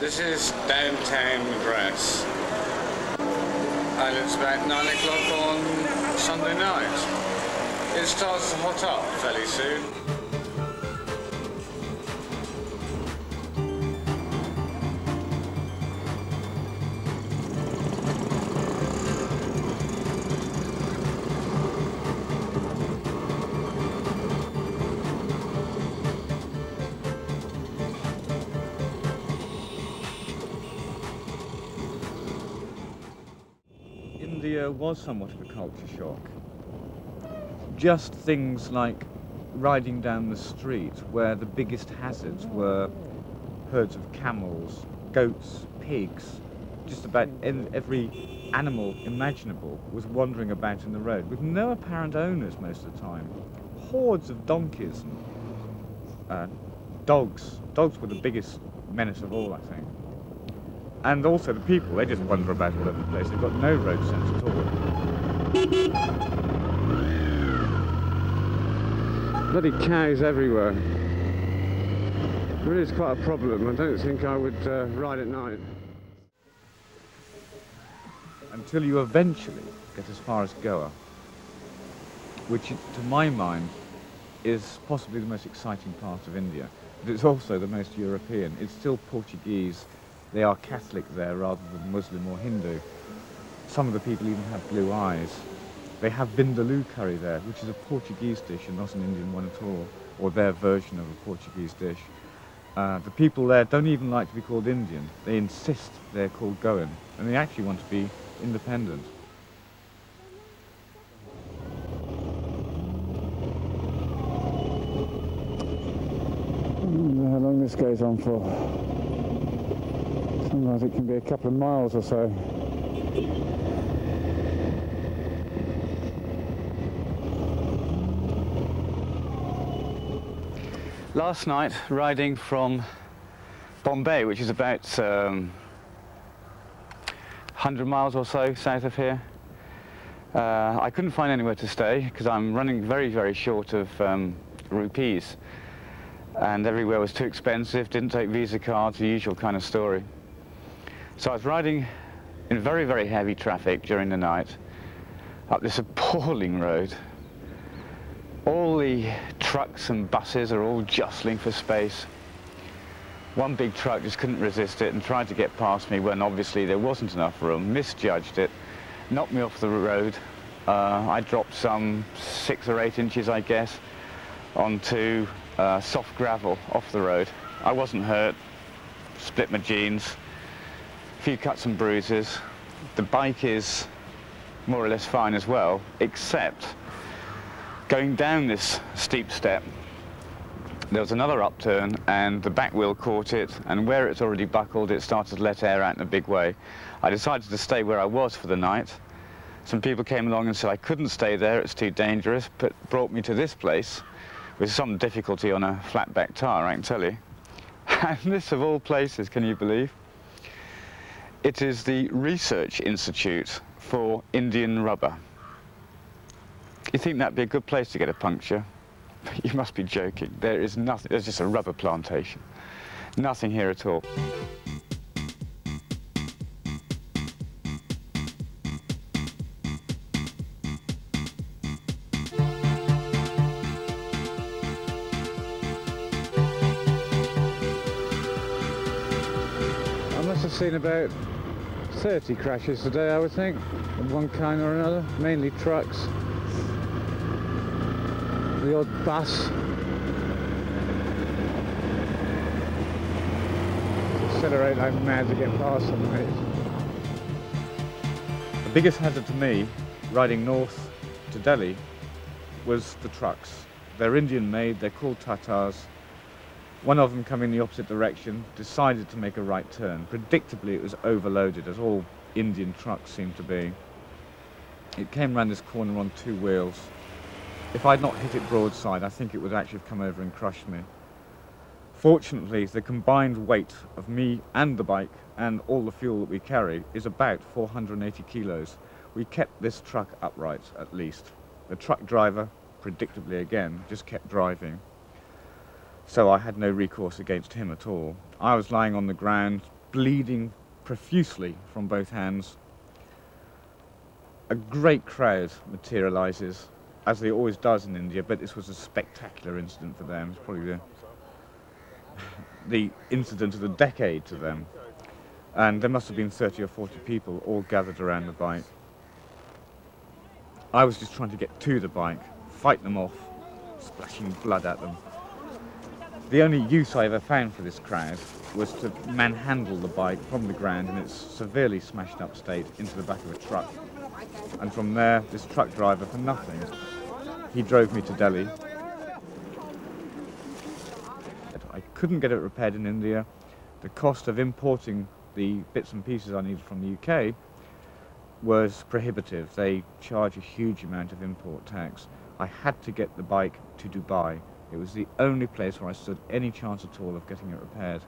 This is downtown Madras, and it's about 9 o'clock on Sunday night. It starts to hot up fairly soon. India was somewhat of a culture shock. Just things like riding down the street where the biggest hazards were herds of camels, goats, pigs, just about every animal imaginable was wandering about in the road with no apparent owners most of the time. Hordes of donkeys and dogs. Dogs were the biggest menace of all, I think. And also the people, they just wander about all over the place. They've got no road sense at all. Bloody cows everywhere. It really is quite a problem. I don't think I would ride at night. Until you eventually get as far as Goa, which to my mind is possibly the most exciting part of India. But it's also the most European. It's still Portuguese. They are Catholic there rather than Muslim or Hindu. Some of the people even have blue eyes. They have vindaloo curry there, which is a Portuguese dish and not an Indian one at all, or their version of a Portuguese dish. The people there don't even like to be called Indian. They insist they're called Goan, and they actually want to be independent. I wonder how long this goes on for. Sometimes it can be a couple of miles or so. Last night, riding from Bombay, which is about 100 miles or so south of here, I couldn't find anywhere to stay because I'm running very, very short of rupees, and everywhere was too expensive, didn't take Visa cards, the usual kind of story. So I was riding in very, very heavy traffic during the night up this appalling road. All the trucks and buses are all jostling for space. One big truck just couldn't resist it and tried to get past me when obviously there wasn't enough room, misjudged it, knocked me off the road. I dropped some 6 or 8 inches, I guess, onto soft gravel off the road. I wasn't hurt, split my jeans, a few cuts and bruises. The bike is more or less fine as well, except going down this steep step, there was another upturn and the back wheel caught it, and where it's already buckled, it started to let air out in a big way. I decided to stay where I was for the night. Some people came along and said I couldn't stay there, it's too dangerous, but brought me to this place with some difficulty on a flat back tyre, I can tell you. And this of all places, can you believe? It is the Research Institute for Indian Rubber. You think that'd be a good place to get a puncture? You must be joking. There is nothing, there's just a rubber plantation. Nothing here at all. I must have seen about 30 crashes today, I would think, of one kind or another, mainly trucks. The odd bus. Accelerate like mad to get past them, mate. The biggest hazard to me, riding north to Delhi, was the trucks. They're Indian made, they're called Tatars. One of them coming in the opposite direction, decided to make a right turn. Predictably it was overloaded, as all Indian trucks seem to be. It came round this corner on 2 wheels. If I'd not hit it broadside, I think it would actually have come over and crushed me. Fortunately, the combined weight of me and the bike and all the fuel that we carry is about 480 kilos. We kept this truck upright, at least. The truck driver, predictably again, just kept driving. So I had no recourse against him at all. I was lying on the ground, bleeding profusely from both hands. A great crowd materialises, as they always does in India, but this was a spectacular incident for them. It's probably the incident of the decade to them. And there must have been 30 or 40 people all gathered around the bike. I was just trying to get to the bike, fight them off, splashing blood at them. The only use I ever found for this crowd was to manhandle the bike from the ground in its severely smashed up state into the back of a truck. And from there, this truck driver, for nothing, he drove me to Delhi. I couldn't get it repaired in India. The cost of importing the bits and pieces I needed from the UK was prohibitive. They charge a huge amount of import tax. I had to get the bike to Dubai. It was the only place where I stood any chance at all of getting it repaired.